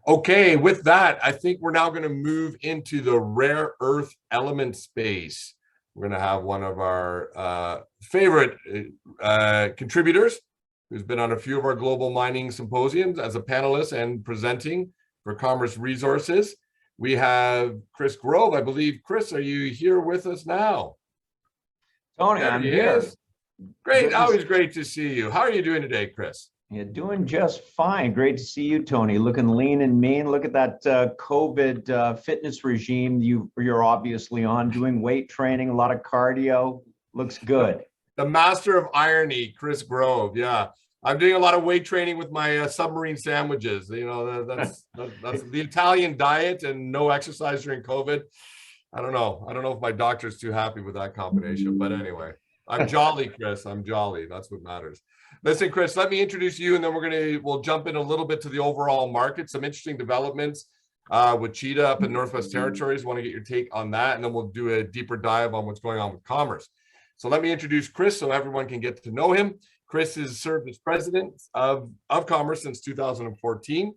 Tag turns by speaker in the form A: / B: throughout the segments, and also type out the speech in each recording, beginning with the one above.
A: Okay, with that, I think we're now going to move into the rare earth element space. We're going to have one of our favorite contributors who's been on a few of our global mining symposiums as a panelist and presenting for Commerce Resources. We have Chris Grove. I believe, Chris, are you here with us now?
B: Tony, I'm here.
A: Great. Always great to see you. How are you doing today, Chris?
B: You're doing just fine. Great to see you, Tony. Looking lean and mean. Look at that COVID fitness regime you're obviously on, doing weight training, a lot of cardio. Looks good.
A: The master of irony, Chris Grove. Yeah. I'm doing a lot of weight training with my submarine sandwiches. You know, that's the Italian diet and no exercise during COVID. I don't know if my doctor's too happy with that combination, but anyway, I'm jolly, Chris. I'm jolly. That's what matters. Listen, Chris, let me introduce you, and then we'll jump in a little bit to the overall market. Some interesting developments with Cheetah up in Northwest Territories. Want to get your take on that, and then we'll do a deeper dive on what's going on with commerce. So let me introduce Chris so everyone can get to know him. Chris has served as president of Commerce since 2014.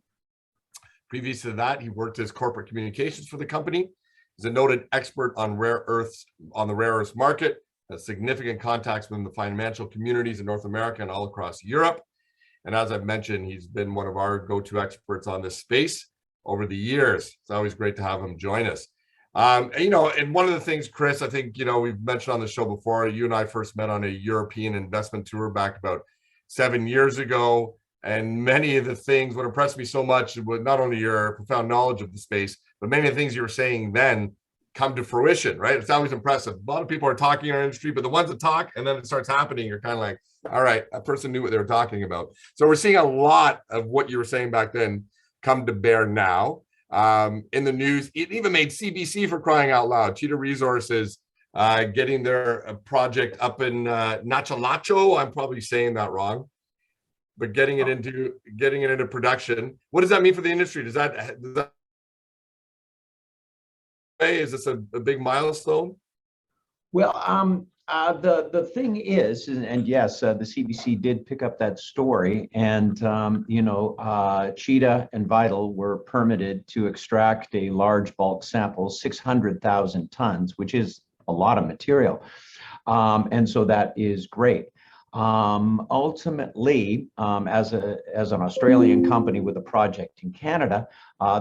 A: Previous to that, he worked as corporate communications for the company. He's a noted expert on rare earths, on the rare earths market, has significant contacts within the financial communities in North America and all across Europe. And as I've mentioned, he's been one of our go-to experts on this space over the years. It's always great to have him join us. And one of the things, Chris, I think, we've mentioned on the show before, you and I first met on a European investment tour back about 7 years ago. And many of the things, what impressed me so much was not only your profound knowledge of the space, but many of the things you were saying then come to fruition, right? It's always impressive. A lot of people are talking in our industry, but the ones that talk and then it starts happening, you're kind of like, all right, that person knew what they were talking about. So we're seeing a lot of what you were saying back then come to bear now. In the news, it even made CBC, for crying out loud. Cheetah Resources getting their project up in Nachalacho. I'm probably saying that wrong, but getting it into production. What does that mean for the industry? Is this a big milestone?
B: Well, the thing is, and yes, the CBC did pick up that story, and Cheetah and Vital were permitted to extract a large bulk sample, 600,000 tons, which is a lot of material, and so that is great. Ultimately, as an Australian company with a project in Canada,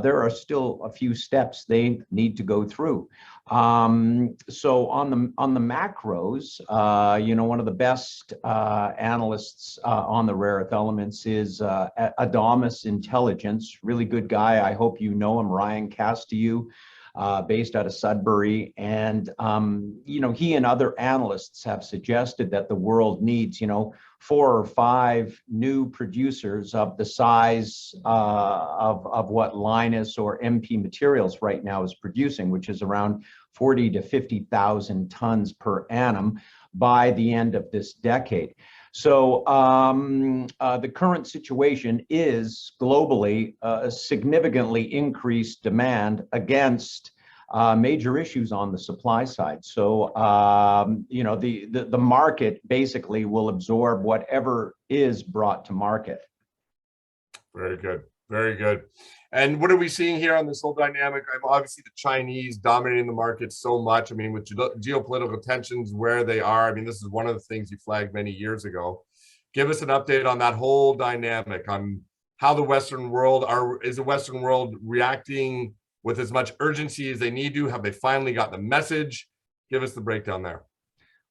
B: there are still a few steps they need to go through. So on the macros, one of the best analysts on the rare earth elements is Adamus Intelligence, really good guy. I hope you know him, Ryan Castieu. Based out of Sudbury, and he and other analysts have suggested that the world needs 4 or 5 new producers of the size of what Linus or MP Materials right now is producing, which is around 40 to 50,000 tons per annum by the end of this decade. So the current situation is globally a significantly increased demand against major issues on the supply side. So the market basically will absorb whatever is brought to market.
A: Very good, very good. And what are we seeing here on this whole dynamic? Obviously, the Chinese dominating the market so much. I mean, with geopolitical tensions where they are, I mean, this is one of the things you flagged many years ago. Give us an update on that whole dynamic, on how the Western world is the Western world reacting with as much urgency as they need to? Have they finally got the message? Give us the breakdown there.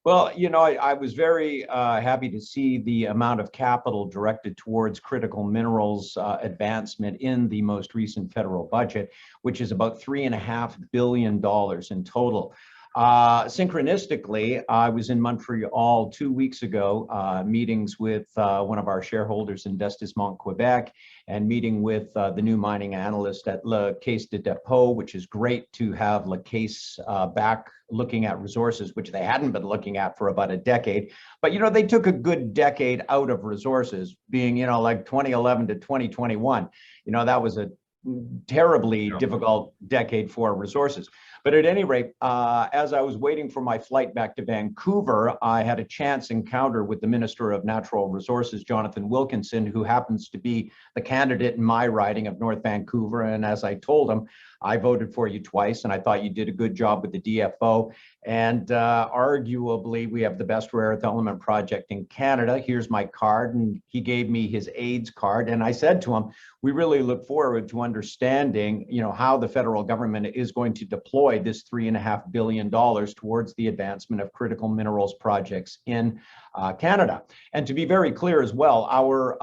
B: Well, I was very happy to see the amount of capital directed towards critical minerals advancement in the most recent federal budget, which is about $3.5 billion in total. Synchronistically, I was in Montreal 2 weeks ago, meetings with one of our shareholders in Destismont, Quebec, and meeting with the new mining analyst at La Caisse de Depot, which is great to have La Caisse back looking at resources, which they hadn't been looking at for about a decade. But, they took a good decade out of resources, being, like 2011 to 2021. That was a terribly difficult decade for resources. But at any rate, as I was waiting for my flight back to Vancouver, I had a chance encounter with the Minister of Natural Resources, Jonathan Wilkinson, who happens to be the candidate in my riding of North Vancouver. And as I told him, I voted for you twice, and I thought you did a good job with the DFO. And arguably, we have the best rare earth element project in Canada. Here's my card. And he gave me his AIDS card. And I said to him, we really look forward to understanding, how the federal government is going to deploy this $3.5 billion towards the advancement of critical minerals projects in Canada. And to be very clear as well, our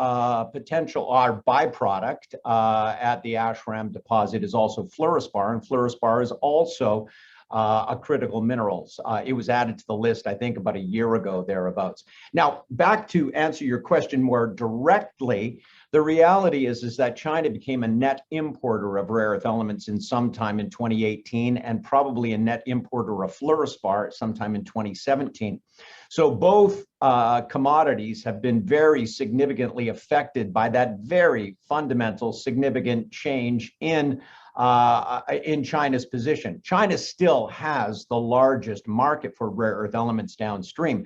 B: byproduct at the Ashram deposit is also fluorspar, and fluorspar is also a critical minerals. It was added to the list, I think, about a year ago, thereabouts. Now, back to answer your question more directly, the reality is that China became a net importer of rare earth elements in sometime in 2018, and probably a net importer of fluorspar sometime in 2017. So both commodities have been very significantly affected by that very fundamental, significant change in China's position. China still has the largest market for rare earth elements downstream,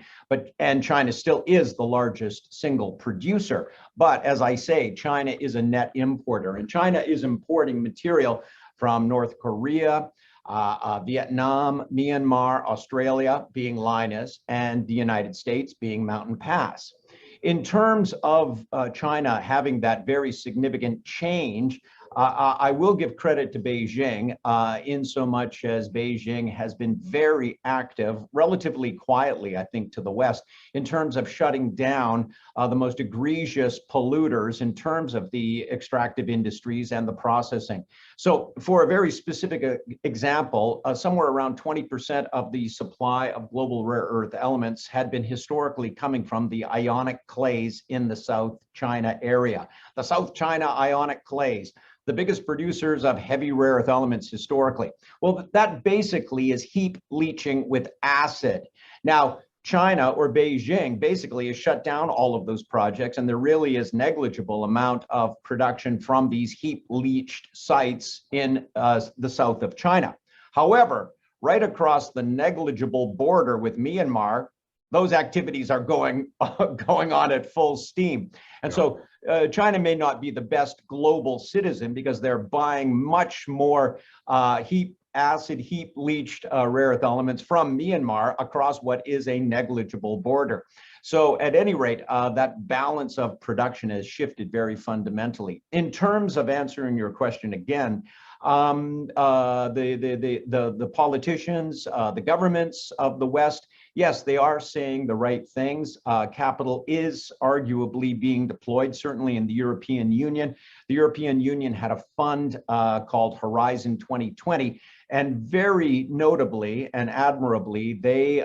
B: and China still is the largest single producer. But as I say, China is a net importer, and China is importing material from North Korea, Vietnam, Myanmar, Australia being Lynas, and the United States being Mountain Pass. In terms of China having that very significant change, I will give credit to Beijing in so much as Beijing has been very active, relatively quietly, I think, to the West, in terms of shutting down the most egregious polluters in terms of the extractive industries and the processing. So for a very specific example, somewhere around 20% of the supply of global rare earth elements had been historically coming from the ionic clays in the South China area. The South China ionic clays, the biggest producers of heavy rare earth elements historically. Well, that basically is heap leaching with acid. Now, China or Beijing basically has shut down all of those projects, and there really is negligible amount of production from these heap leached sites in the south of China. However, right across the negligible border with Myanmar, those activities are going on at full steam. And so China may not be the best global citizen because they're buying much more acid heap leached rare earth elements from Myanmar across what is a negligible border. So at any rate, that balance of production has shifted very fundamentally. In terms of answering your question again, the politicians, the governments of the West, yes, they are saying the right things. Capital is arguably being deployed, certainly in the European Union. The European Union had a fund called Horizon 2020, and very notably and admirably, they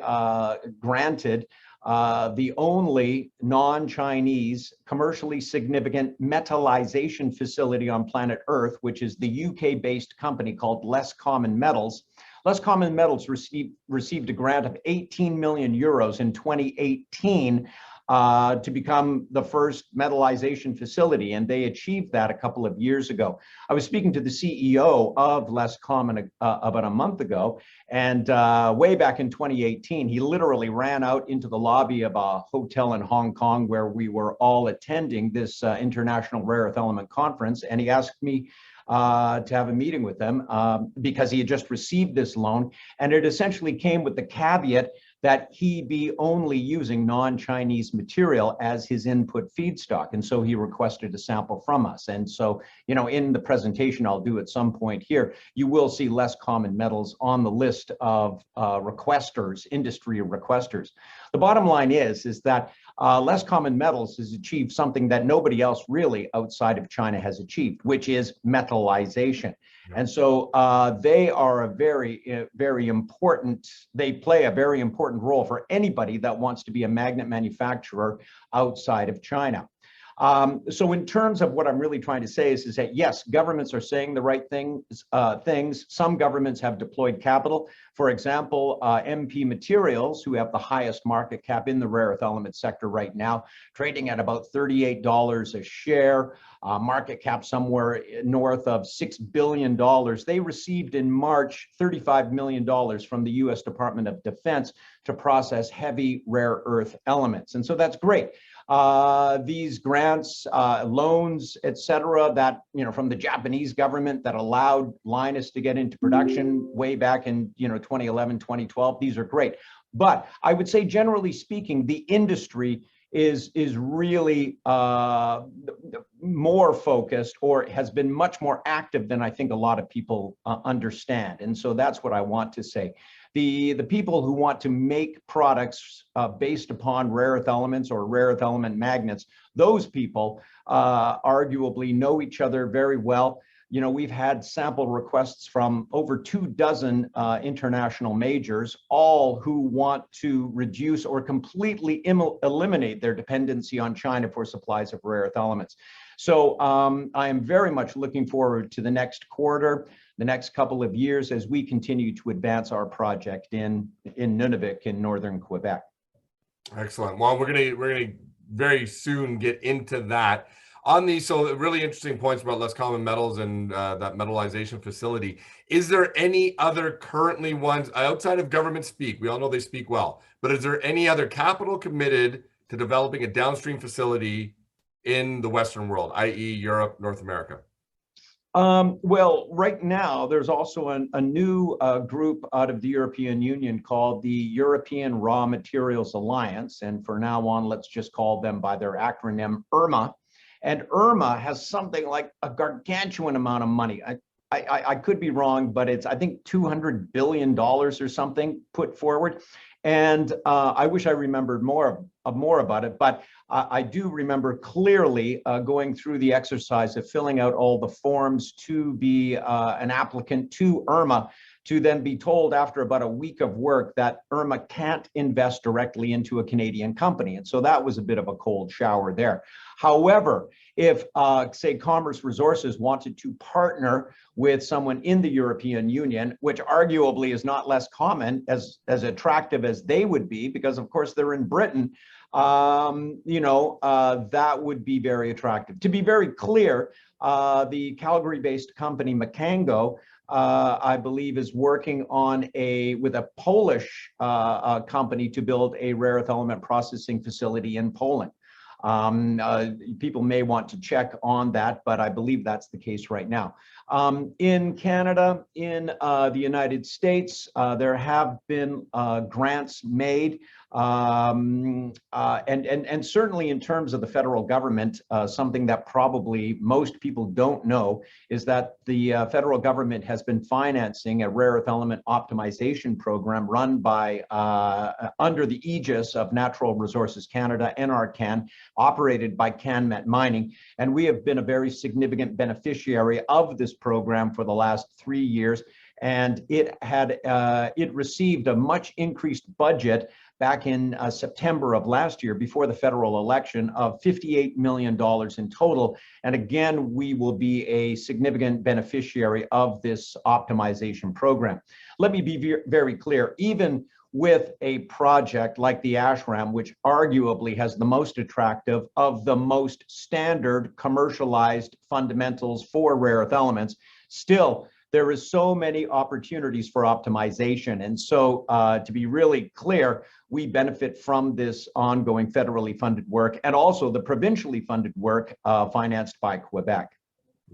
B: granted the only non-Chinese commercially significant metallization facility on planet Earth, which is the UK-based company called Less Common Metals. Less Common Metals received a grant of 18 million euros in 2018 to become the first metallization facility, and they achieved that a couple of years ago. I was speaking to the CEO of Less Common about a month ago, and way back in 2018, he literally ran out into the lobby of a hotel in Hong Kong where we were all attending this International Rare Earth Element Conference, and he asked me to have a meeting with them because he had just received this loan, and it essentially came with the caveat that he be only using non-Chinese material as his input feedstock. And so he requested a sample from us. And so, in the presentation I'll do at some point here, you will see Less Common Metals on the list of requesters, industry requesters. The bottom line is that Less Common Metals has achieved something that nobody else really outside of China has achieved, which is metallization. And so they are they play a very important role for anybody that wants to be a magnet manufacturer outside of China. So in terms of what I'm really trying to say is that, yes, governments are saying the right things. Some governments have deployed capital. For example, MP Materials, who have the highest market cap in the rare earth element sector right now, trading at about $38 a share, market cap somewhere north of $6 billion. They received in March $35 million from the US Department of Defense to process heavy rare earth elements. And so that's great. These grants, loans, et cetera, that, from the Japanese government that allowed Lynas to get into production way back in, 2011, 2012, these are great. But I would say, generally speaking, the industry is really more focused, or has been much more active than I think a lot of people understand. And so that's what I want to say. The people who want to make products based upon rare earth elements or rare earth element magnets, those people arguably know each other very well. We've had sample requests from over 24 international majors, all who want to reduce or completely eliminate their dependency on China for supplies of rare earth elements. So I am very much looking forward to the next quarter, the next couple of years, as we continue to advance our project in Nunavik in northern Quebec.
A: Excellent. Well, we're gonna very soon get into that. On these, so really interesting points about less common metals and that metallization facility. Is there any other currently ones outside of government speak? We all know they speak well, but is there any other capital committed to developing a downstream facility in the Western world, i.e. Europe, North America?
B: Well, right now, there's also a new group out of the European Union called the European Raw Materials Alliance. And for now on, let's just call them by their acronym IRMA. And IRMA has something like a gargantuan amount of money. I could be wrong, but it's, I think, $200 billion or something put forward. And I wish I remembered more about it, but I do remember clearly going through the exercise of filling out all the forms to be an applicant to IRMA, to then be told after about a week of work that IRMA can't invest directly into a Canadian company. And so that was a bit of a cold shower there. However, if, say, Commerce Resources wanted to partner with someone in the European Union, which arguably is not less common, as attractive as they would be, because of course they're in Britain, that would be very attractive. To be very clear, the Calgary-based company Macango, I believe, is working on with a Polish company to build a rare earth element processing facility in Poland. People may want to check on that, but I believe that's the case right now. In Canada, in the United States, there have been grants made. And certainly in terms of the federal government, something that probably most people don't know is that the federal government has been financing a rare earth element optimization program run by under the aegis of Natural Resources Canada, NRCan, operated by CanMet Mining. And we have been a very significant beneficiary of this program for the last 3 years. And it received a much increased budget back in September of last year, before the federal election, of $58 million in total. And again, we will be a significant beneficiary of this optimization program. Let me be very clear, even with a project like the Ashram, which arguably has the most attractive of the most standard commercialized fundamentals for rare earth elements, still, there is so many opportunities for optimization. And so to be really clear, we benefit from this ongoing federally funded work, and also the provincially funded work financed by Quebec.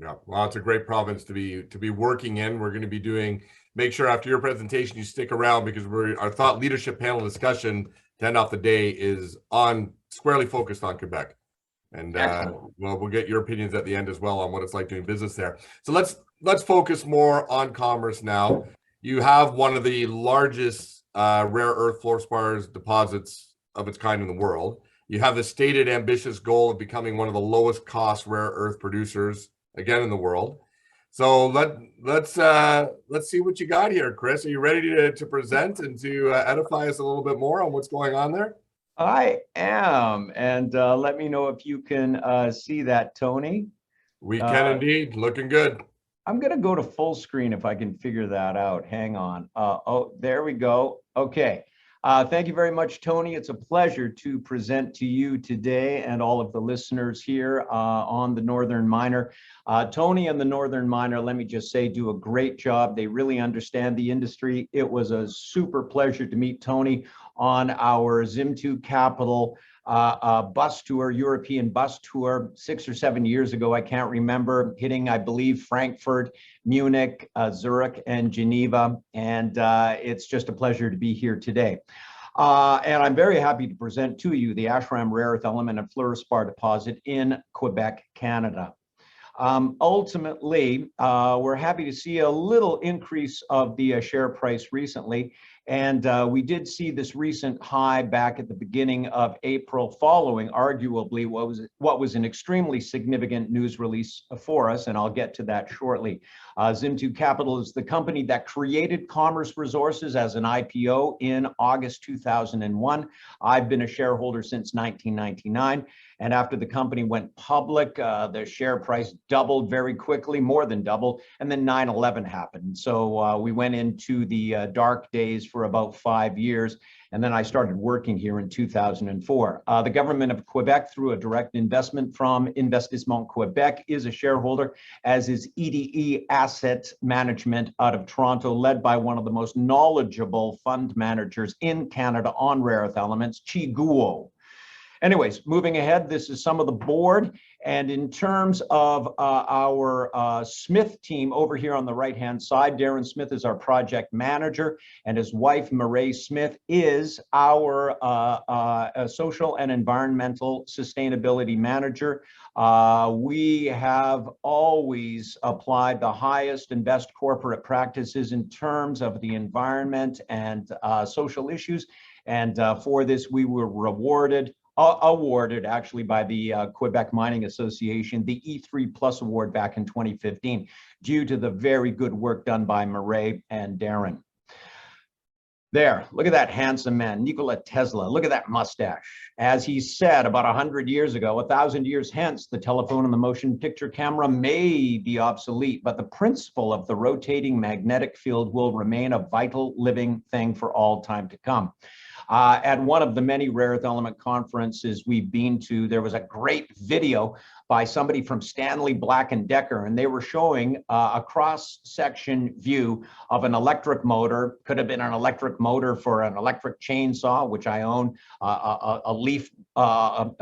A: Yeah, well, it's a great province to be working in. We're going to be make sure after your presentation you stick around, because our thought leadership panel discussion to end off the day is squarely focused on Quebec. And well, we'll get your opinions at the end as well on what it's like doing business there. So let's focus more on commerce now. You have one of the largest rare earth fluorspar deposits of its kind in the world. You have the stated ambitious goal of becoming one of the lowest cost rare earth producers again in the world. So let's see what you got here, Chris. Are you ready to present and to edify us a little bit more on what's going on there?
B: I am, and let me know if you can see that, Tony.
A: We can
B: Uh,
A: indeed. Looking good.
B: I'm going to go to full screen if I can figure that out. Hang on. Oh, there we go. Okay. Thank you very much, Tony. It's a pleasure to present to you today and all of the listeners here on the Northern Miner. Tony and the Northern Miner, let me just say, do a great job. They really understand the industry. It was a super pleasure to meet Tony on our Zim2 Capital bus tour, European bus tour, 6 or 7 years ago. I can't remember, hitting, I believe, Frankfurt, Munich, Zurich, and Geneva. And it's just a pleasure to be here today. And I'm very happy to present to you the Ashram rare earth element and fluorspar deposit in Quebec, Canada. Ultimately, we're happy to see a little increase of the share price recently. And we did see this recent high back at the beginning of April, following arguably what was an extremely significant news release for us, and I'll get to that shortly. Zim2 Capital is the company that created Commerce Resources as an IPO in August 2001. I've been a shareholder since 1999. And after the company went public, the share price doubled very quickly, more than doubled, and then 9/11 happened. So we went into the dark days for about 5 years, and then I started working here in 2004. The government of Quebec, through a direct investment from Investissement Quebec, is a shareholder, as is EDE Asset Management out of Toronto, led by one of the most knowledgeable fund managers in Canada on rare earth elements, Chi Guo. Anyways, moving ahead, this is some of the board. And in terms of our Smith team over here on the right-hand side, Darren Smith is our project manager, and his wife, Mireille Smith, is our social and environmental sustainability manager. We have always applied the highest and best corporate practices in terms of the environment and social issues. And for this, we were awarded actually by the Quebec Mining Association, the E3 Plus Award back in 2015, due to the very good work done by Mireille and Darren. There, look at that handsome man, Nikola Tesla. Look at that mustache. As he said about 100 years ago, 1,000 years hence, the telephone and the motion picture camera may be obsolete, but the principle of the rotating magnetic field will remain a vital living thing for all time to come. At one of the many rare earth element conferences we've been to, there was a great video by somebody from Stanley Black & Decker, and they were showing a cross-section view of an electric motor. Could have been an electric motor for an electric chainsaw, which I own, a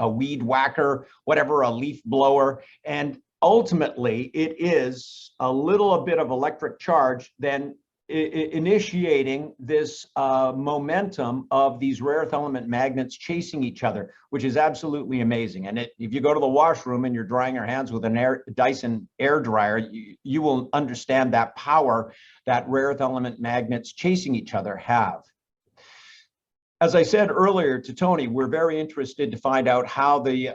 B: weed whacker, whatever, a leaf blower. And ultimately, it is a little bit of electric charge then initiating this momentum of these rare earth element magnets chasing each other, which is absolutely amazing. And if you go to the washroom and you're drying your hands with a Dyson air dryer, you will understand that power that rare earth element magnets chasing each other have. As I said earlier to Tony, we're very interested to find out how the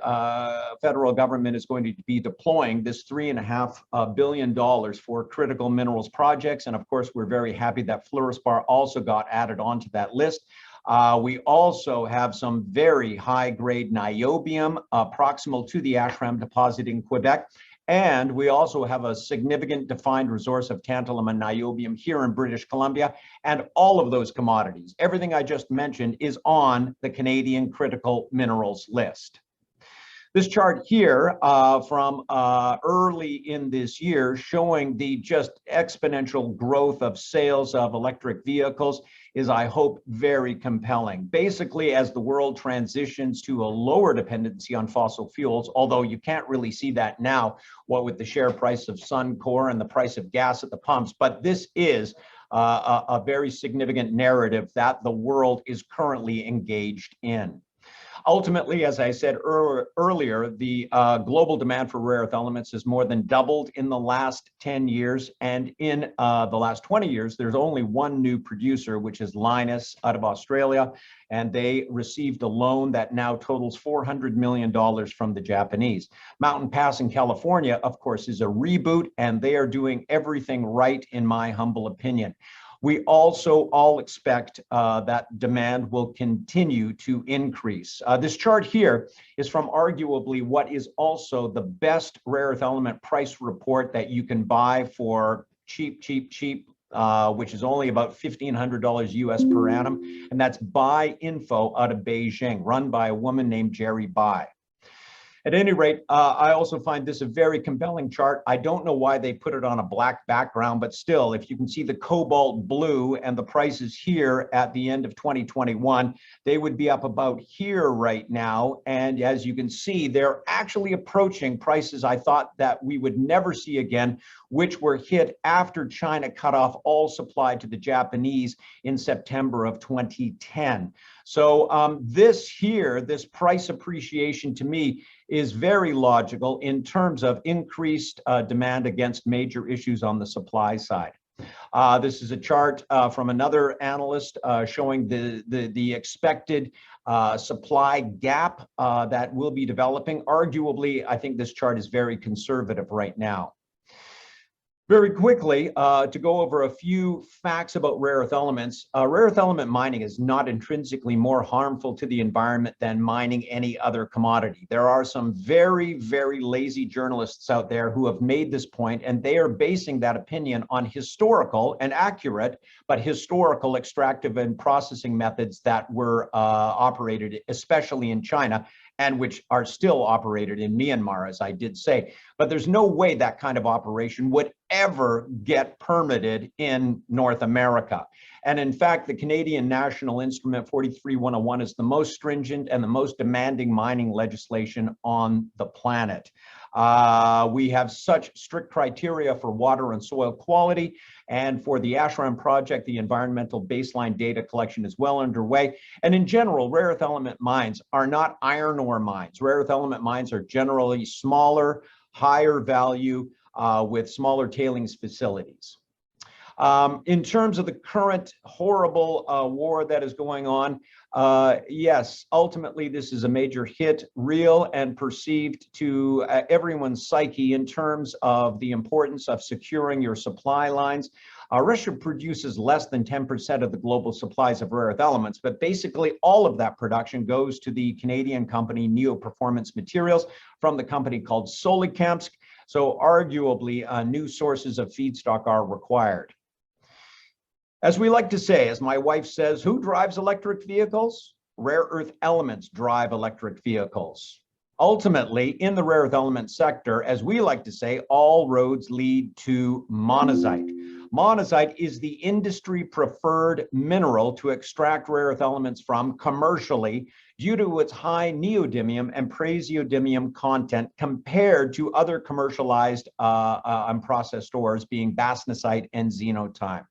B: federal government is going to be deploying this $3.5 billion for critical minerals projects. And of course, we're very happy that Fluorspar also got added onto that list. We also have some very high-grade niobium proximal to the Ashram deposit in Quebec. And we also have a significant defined resource of tantalum and niobium here in British Columbia. And all of those commodities, everything I just mentioned, is on the Canadian critical minerals list. This chart here from early in this year, showing the just exponential growth of sales of electric vehicles, is, I hope, very compelling. Basically, as the world transitions to a lower dependency on fossil fuels, although you can't really see that now, what with the share price of Suncor and the price of gas at the pumps, but this is a very significant narrative that the world is currently engaged in. Ultimately, as I said earlier, the global demand for rare earth elements has more than doubled in the last 10 years. And in the last 20 years, there's only one new producer, which is Lynas out of Australia. And they received a loan that now totals $400 million from the Japanese. Mountain Pass in California, of course, is a reboot, and they are doing everything right, in my humble opinion. We also all expect that demand will continue to increase. This chart here is from arguably what is also the best rare earth element price report that you can buy for cheap, which is only about $1,500 US per annum. And that's Buy Info out of Beijing, run by a woman named Jerry Bai. At any rate, I also find this a very compelling chart. I don't know why they put it on a black background, but still, if you can see the cobalt blue and the prices here at the end of 2021, they would be up about here right now. And as you can see, they're actually approaching prices I thought that we would never see again, which were hit after China cut off all supply to the Japanese in September of 2010. So this price appreciation to me is very logical in terms of increased demand against major issues on the supply side. This is a chart from another analyst showing the expected supply gap that will be developing. Arguably, I think this chart is very conservative right now. Very quickly, to go over a few facts about rare earth elements. Rare earth element mining is not intrinsically more harmful to the environment than mining any other commodity. There are some very, very lazy journalists out there who have made this point, and they are basing that opinion on historical and accurate, but historical extractive and processing methods that were operated, especially in China, and which are still operated in Myanmar, as I did say. But there's no way that kind of operation would ever get permitted in North America. And in fact, the Canadian National Instrument 43101 is the most stringent and the most demanding mining legislation on the planet. We have such strict criteria for water and soil quality. And for the Ashram project, the environmental baseline data collection is well underway. And in general, rare earth element mines are not iron ore mines. Rare earth element mines are generally smaller, higher value, with smaller tailings facilities. In terms of the current horrible war that is going on, yes, ultimately this is a major hit, real and perceived to everyone's psyche in terms of the importance of securing your supply lines. Russia produces less than 10% of the global supplies of rare earth elements, but basically all of that production goes to the Canadian company Neo Performance Materials from the company called Solikamsk. So arguably, new sources of feedstock are required. As we like to say, as my wife says, who drives electric vehicles? Rare earth elements drive electric vehicles. Ultimately, in the rare earth element sector, as we like to say, all roads lead to monazite. Monazite is the industry preferred mineral to extract rare earth elements from commercially due to its high neodymium and praseodymium content compared to other commercialized and processed ores being bastnasite and xenotime.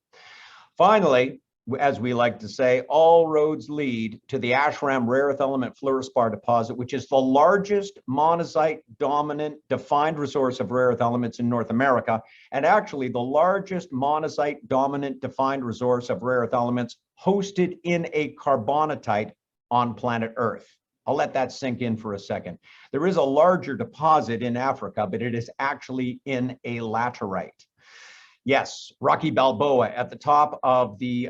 B: Finally, as we like to say, all roads lead to the Ashram rare earth element fluorspar deposit, which is the largest monazite dominant defined resource of rare earth elements in North America, and actually the largest monazite dominant defined resource of rare earth elements hosted in a carbonatite on planet Earth. I'll let that sink in for a second. There is a larger deposit in Africa, but it is actually in a laterite. Yes, Rocky Balboa at the top of the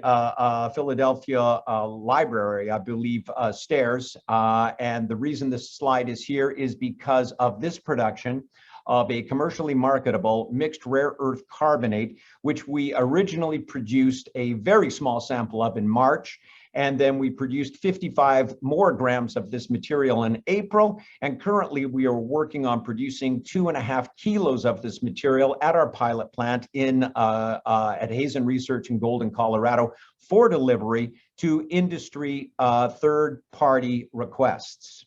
B: Philadelphia Library, I believe, stairs. And the reason this slide is here is because of this production of a commercially marketable mixed rare earth carbonate, which we originally produced a very small sample of in March. And then we produced 55 more grams of this material in April. And currently we are working on producing 2.5 kilos of this material at our pilot plant at Hazen Research in Golden, Colorado for delivery to industry third-party requests.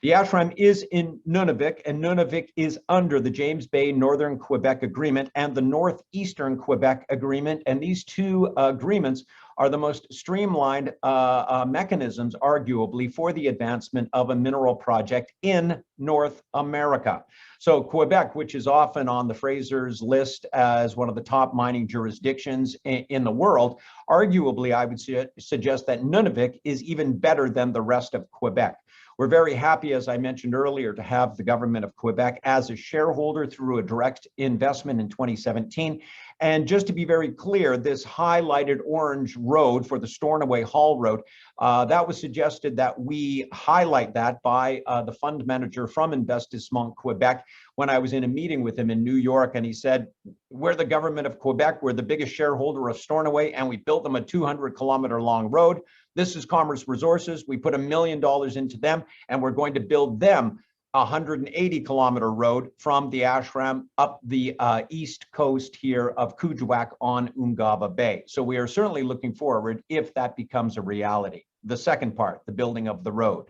B: The Ashram is in Nunavik, and Nunavik is under the James Bay Northern Quebec Agreement and the Northeastern Quebec Agreement. And these two agreements are the most streamlined mechanisms, arguably, for the advancement of a mineral project in North America. So Quebec, which is often on the Fraser's list as one of the top mining jurisdictions in the world, arguably, I would suggest that Nunavik is even better than the rest of Quebec. We're very happy, as I mentioned earlier, to have the government of Quebec as a shareholder through a direct investment in 2017. And just to be very clear, this highlighted orange road for the Stornoway Hall Road, that was suggested that we highlight that by the fund manager from Investissement Quebec when I was in a meeting with him in New York, and he said, we're the government of Quebec, we're the biggest shareholder of Stornoway, and we built them a 200-kilometer long road. This is Commerce Resources. We put $1 million into them, and we're going to build them a 180-kilometer road from the Ashram up the east coast here of Kuujjuaq on Ungava Bay. So we are certainly looking forward if that becomes a reality. The second part, the building of the road.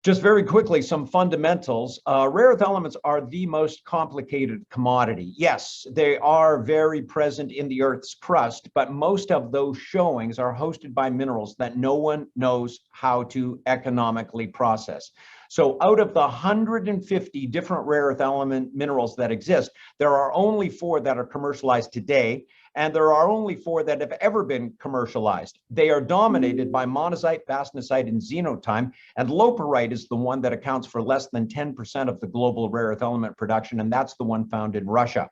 B: Just very quickly, some fundamentals. Rare earth elements are the most complicated commodity. Yes, they are very present in the Earth's crust, but most of those showings are hosted by minerals that no one knows how to economically process. So out of the 150 different rare earth element minerals that exist, there are only 4 that are commercialized today, and there are only 4 that have ever been commercialized. They are dominated by monazite, bastnasite, and xenotime, and loperite is the one that accounts for less than 10% of the global rare earth element production, and that's the one found in Russia.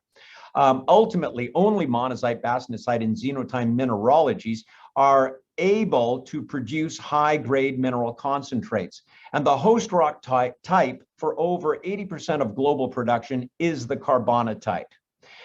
B: Ultimately, only monazite, bastnasite, and xenotime mineralogies are able to produce high-grade mineral concentrates. And the host rock type for over 80% of global production is the carbonatite.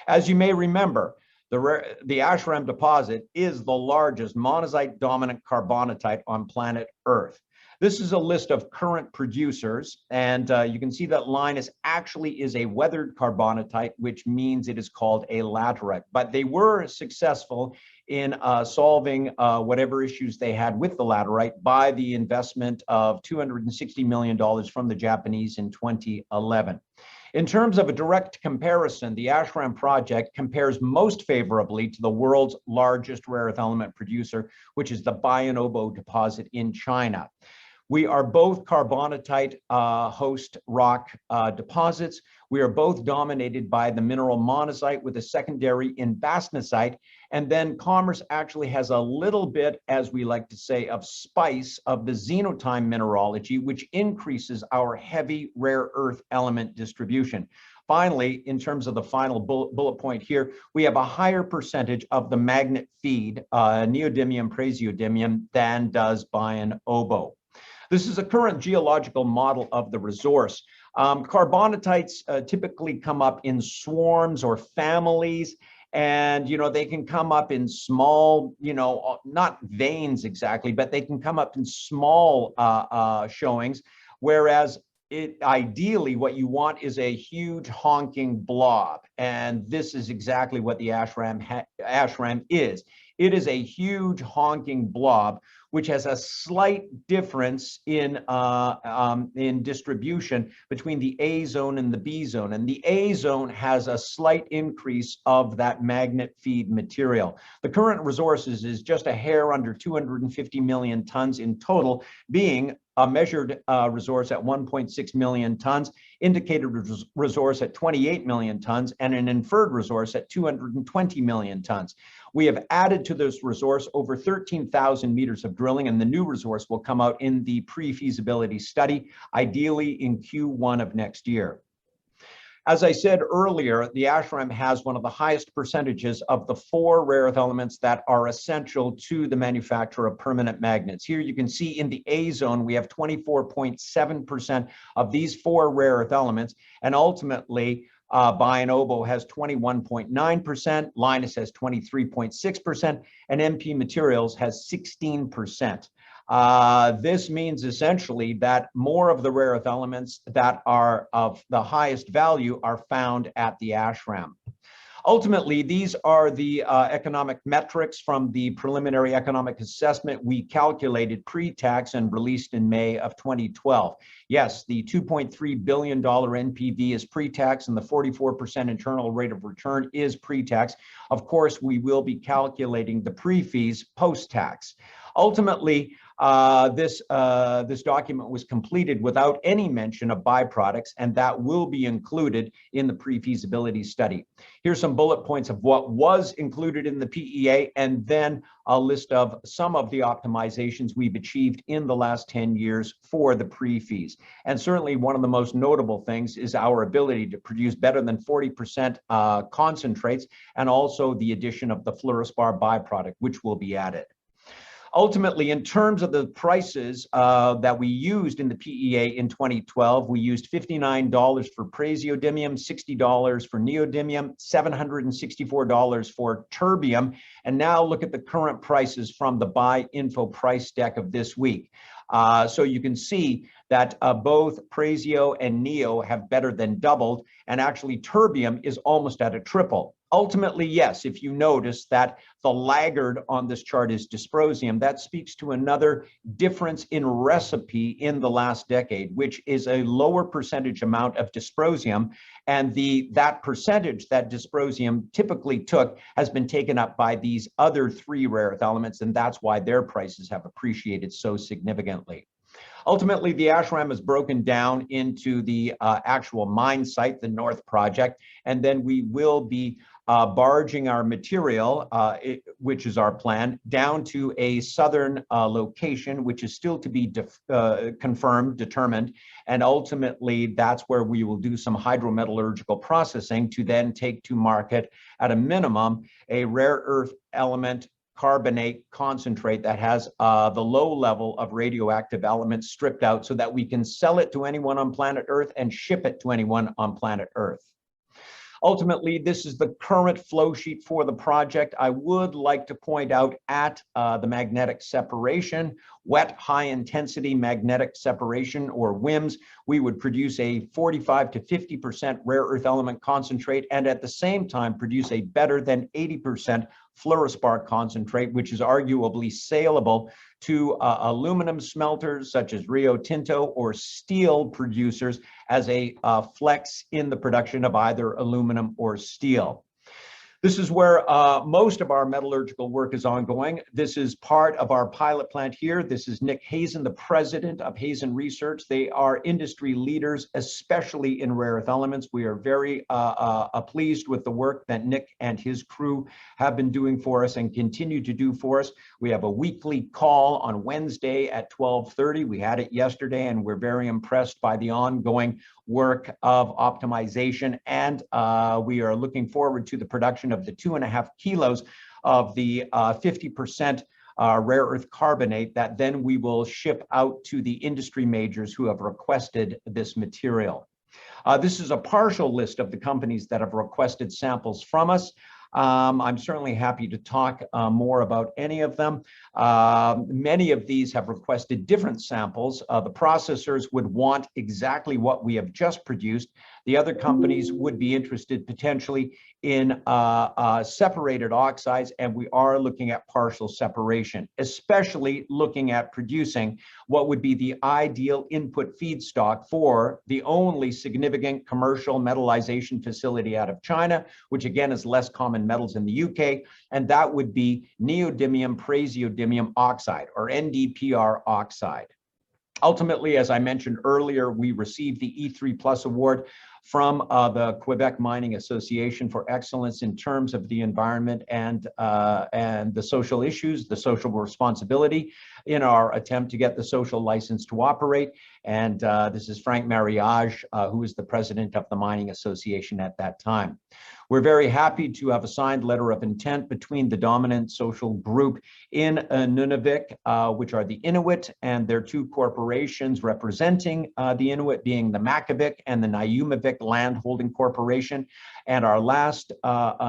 B: As you may remember, the Ashram deposit is the largest monazite-dominant carbonatite on planet Earth. This is a list of current producers, and you can see that line actually is a weathered carbonatite, which means it is called a laterite. But they were successful in solving whatever issues they had with the laterite by the investment of $260 million from the Japanese in 2011. In terms of a direct comparison, the Ashram project compares most favorably to the world's largest rare earth element producer, which is the Bayan deposit in China. We are both carbonatite host rock deposits. We are both dominated by the mineral monazite with a secondary in bastnasite. And then Commerce actually has a little bit, as we like to say, of spice of the xenotime mineralogy, which increases our heavy rare earth element distribution. Finally, in terms of the final bullet point here, we have a higher percentage of the magnet feed, neodymium, praseodymium, than does Bayan obo. This is a current geological model of the resource. Carbonatites typically come up in swarms or families, and they can come up in small, not veins exactly, but they can come up in small showings, whereas ideally what you want is a huge honking blob, and this is exactly what the Ashram is. It is a huge honking blob, which has a slight difference in distribution between the A zone and the B zone. And the A zone has a slight increase of that magnet feed material. The current resources is just a hair under 250 million tons in total, being a measured resource at 1.6 million tons, indicated resource at 28 million tons, and an inferred resource at 220 million tons. We have added to this resource over 13,000 meters of drilling, and the new resource will come out in the pre-feasibility study, ideally in Q1 of next year. As I said earlier, the Ashram has one of the highest percentages of the 4 rare earth elements that are essential to the manufacture of permanent magnets. Here you can see in the A zone, we have 24.7% of these 4 rare earth elements, and ultimately, Bayan obo has 21.9%, Linus has 23.6%, and MP Materials has 16%. This means essentially that more of the rare earth elements that are of the highest value are found at the Ashram. Ultimately, these are the economic metrics from the preliminary economic assessment we calculated pre-tax and released in May of 2012. Yes, the $2.3 billion NPV is pre-tax, and the 44% internal rate of return is pre-tax. Of course, we will be calculating the pre-fees post-tax. Ultimately, this document was completed without any mention of byproducts, and that will be included in the pre-feasibility study. Here's some bullet points of what was included in the PEA, and then a list of some of the optimizations we've achieved in the last 10 years for the pre-feas. And certainly one of the most notable things is our ability to produce better than 40% concentrates, and also the addition of the fluorspar byproduct, which will be added. Ultimately, in terms of the prices that we used in the PEA in 2012, we used $59 for praseodymium, $60 for neodymium, $764 for terbium. And now look at the current prices from the Buy Info price deck of this week. So you can see that both Praseo and Neo have better than doubled, and actually terbium is almost at a triple. Ultimately, yes, if you notice that the laggard on this chart is dysprosium, that speaks to another difference in recipe in the last decade, which is a lower percentage amount of dysprosium, and that percentage that dysprosium typically took has been taken up by these other three rare earth elements, and that's why their prices have appreciated so significantly. Ultimately, the Ashram is broken down into the actual mine site, the North Project, and then we will be barging our material, which is our plan, down to a southern location, which is still to be confirmed, determined, and ultimately that's where we will do some hydrometallurgical processing to then take to market at a minimum a rare earth element carbonate concentrate that has the low level of radioactive elements stripped out, so that we can sell it to anyone on planet Earth and ship it to anyone on planet Earth. Ultimately, this is the current flow sheet for the project. I would like to point out at the magnetic separation, wet high intensity magnetic separation, or WHIMS, we would produce a 45 to 50% rare earth element concentrate, and at the same time produce a better than 80% fluorspar concentrate, which is arguably saleable to aluminum smelters such as Rio Tinto or steel producers as a flex in the production of either aluminum or steel. This is where most of our metallurgical work is ongoing. This is part of our pilot plant here. This is Nick Hazen, the president of Hazen Research. They are industry leaders, especially in rare earth elements. We are very pleased with the work that Nick and his crew have been doing for us and continue to do for us. We have a weekly call on Wednesday at 12:30. We had it yesterday, and we're very impressed by the ongoing work of optimization, and we are looking forward to the production of the 2.5 kilos of the 50% rare earth carbonate that then we will ship out to the industry majors who have requested this material. This is a partial list of the companies that have requested samples from us. I'm certainly happy to talk more about any of them. Many of these have requested different samples. The processors would want exactly what we have just produced. The other companies would be interested potentially in separated oxides, and we are looking at partial separation, especially looking at producing what would be the ideal input feedstock for the only significant commercial metallization facility out of China, which again is less common metals in the UK, and that would be neodymium praseodymium oxide, or NdPr oxide. Ultimately, as I mentioned earlier, we received the E3+ award from the Quebec Mining Association for excellence in terms of the environment and the social issues, the social responsibility in our attempt to get the social license to operate. And this is Frank Mariage, who is the president of the Mining Association at that time. We're very happy to have a signed letter of intent between the dominant social group in Nunavik, which are the Inuit, and their two corporations representing the Inuit being the Makivik and the Nayumavik Land Holding Corporation. And our last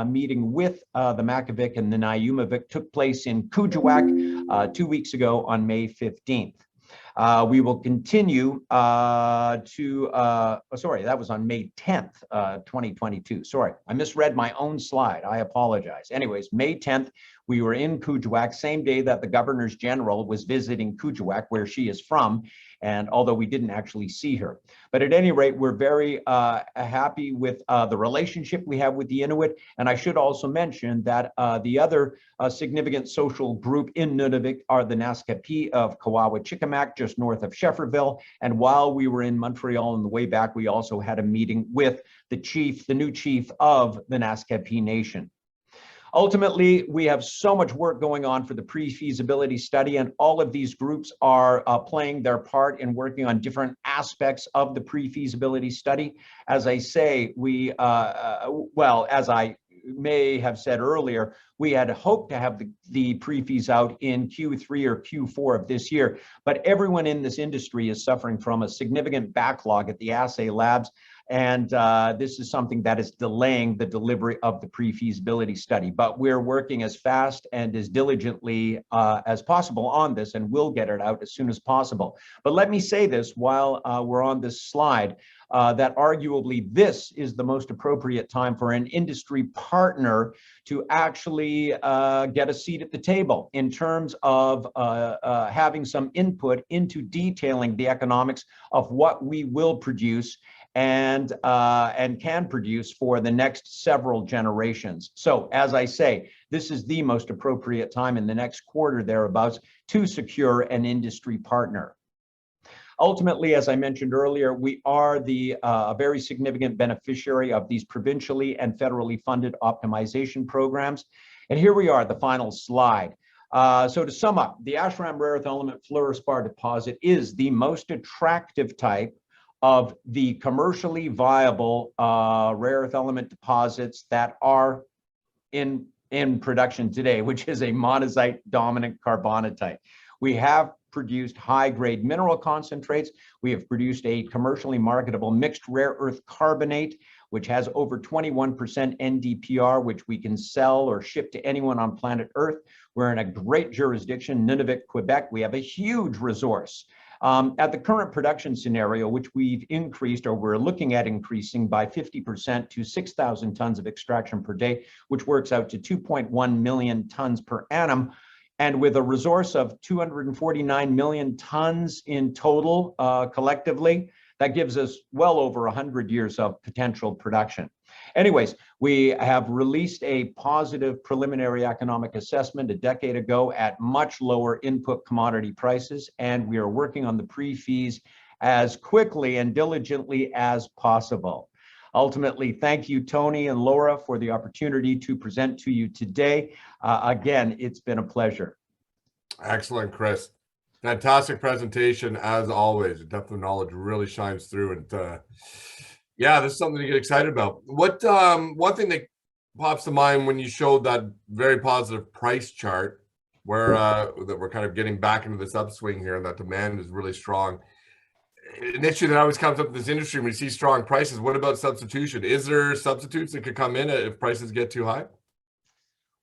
B: meeting with the Makivik and the Nayumavik took place in Kuujjuaq 2 weeks ago on May 15th. We will continue sorry, that was on May 10th, 2022. Sorry, I misread my own slide. I apologize. Anyways, May 10th, we were in Kuujjuaq, same day that the Governor General was visiting Kuujjuaq, where she is from. And although we didn't actually see her, but at any rate, we're very happy with the relationship we have with the Inuit. And I should also mention that the other significant social group in Nunavut are the Naskapi of Kawawa-Chikamak, just north of Shefferville. And while we were in Montreal on the way back, we also had a meeting with the new chief of the Naskapi Nation. Ultimately, we have so much work going on for the pre-feasibility study, and all of these groups are playing their part in working on different aspects of the pre-feasibility study. As I say, well, as I may have said earlier, we had hoped to have the pre-fees out in Q3 or Q4 of this year, but everyone in this industry is suffering from a significant backlog at the assay labs. And this is something that is delaying the delivery of the pre-feasibility study. But we're working as fast and as diligently as possible on this, and we'll get it out as soon as possible. But let me say this while we're on this slide, that arguably this is the most appropriate time for an industry partner to actually get a seat at the table in terms of having some input into detailing the economics of what we will produce and can produce for the next several generations. So as I say, this is the most appropriate time in the next quarter thereabouts to secure an industry partner. Ultimately, as I mentioned earlier, we are the very significant beneficiary of these provincially and federally funded optimization programs. And here we are, the final slide. So to sum up, the Ashram rare earth element fluorspar deposit is the most attractive type of the commercially viable rare earth element deposits that are in production today, which is a monazite dominant carbonatite. We have produced high-grade mineral concentrates. We have produced a commercially marketable mixed rare earth carbonate, which has over 21% NdPr, which we can sell or ship to anyone on planet Earth. We're in a great jurisdiction, Nunavut, Quebec. We have a huge resource. At the current production scenario, which we've increased, or we're looking at increasing by 50% to 6,000 tons of extraction per day, which works out to 2.1 million tons per annum. And with a resource of 249 million tons in total collectively, that gives us well over 100 years of potential production. Anyways, we have released a positive preliminary economic assessment a decade ago at much lower input commodity prices, and we are working on the pre-fees as quickly and diligently as possible. Ultimately, thank you, Tony and Laura, for the opportunity to present to you today. Again, it's been a pleasure.
A: Excellent, Chris. Fantastic presentation, as always. The depth of knowledge really shines through. And yeah, this is something to get excited about. What one thing that pops to mind when you showed that very positive price chart, where that we're kind of getting back into this upswing here, and that demand is really strong. An issue that always comes up in this industry when we see strong prices, what about substitution? Is there substitutes that could come in if prices get too high?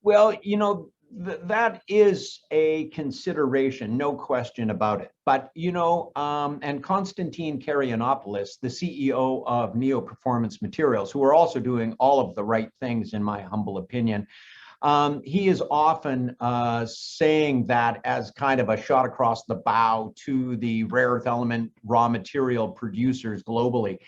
B: Well, you know, that is a consideration, no question about it. But, you know, and Konstantin Karyanopoulos, the CEO of Neo Performance Materials, who are also doing all of the right things, in my humble opinion, he is often saying that as kind of a shot across the bow to the rare earth element raw material producers globally.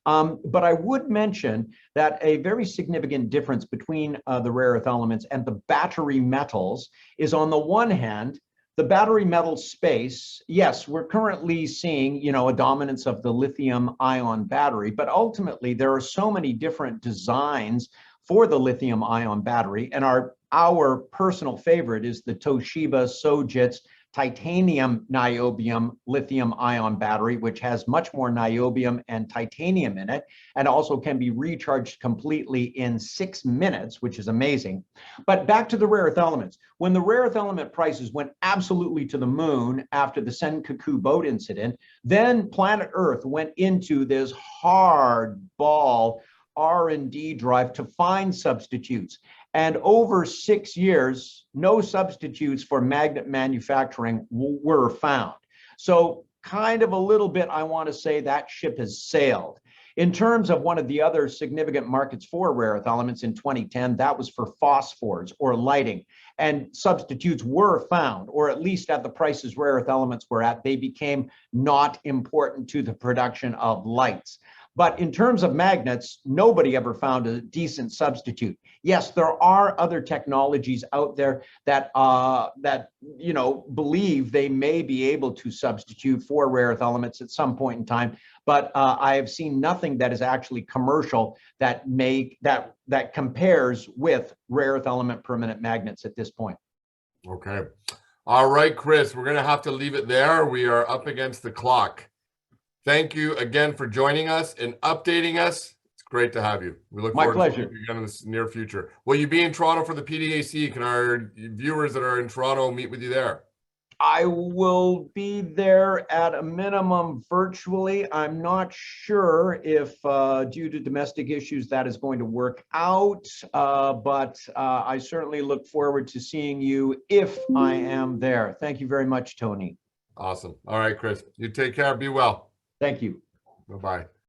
B: But I would mention that a very significant difference between the rare earth elements and the battery metals is, on the one hand, the battery metal space. Yes, we're currently seeing, you know, a dominance of the lithium ion battery, but ultimately there are so many different designs for the lithium ion battery. And our personal favorite is the Toshiba Sojitz titanium niobium lithium ion battery, which has much more niobium and titanium in it, and also can be recharged completely in 6 minutes, which is amazing. But back to the rare earth elements. When the rare earth element prices went absolutely to the moon after the Senkaku boat incident, then planet Earth went into this hardball R&D drive to find substitutes. And over 6 years, no substitutes for magnet manufacturing were found. So kind of a little bit, I want to say that ship has sailed. In terms of one of the other significant markets for rare earth elements in 2010, that was for phosphors or lighting. And substitutes were found, or at least at the prices rare earth elements were at, they became not important to the production of lights. But in terms of magnets, nobody ever found a decent substitute. Yes, there are other technologies out there that believe they may be able to substitute for rare earth elements at some point in time. But I have seen nothing that is actually commercial that compares with rare earth element permanent magnets at this point.
A: Okay. All right, Chris, we're going to have to leave it there. We are up against the clock. Thank you again for joining us and updating us. It's great to have you. We look forward to seeing you again in the near future. Will you be in Toronto for the PDAC? Can our viewers that are in Toronto meet with you there?
B: I will be there at a minimum virtually. I'm not sure if due to domestic issues that is going to work out, but I certainly look forward to seeing you if I am there. Thank you very much, Tony.
A: Awesome. All right, Chris. You take care. Be well.
B: Thank you.
A: Bye-bye.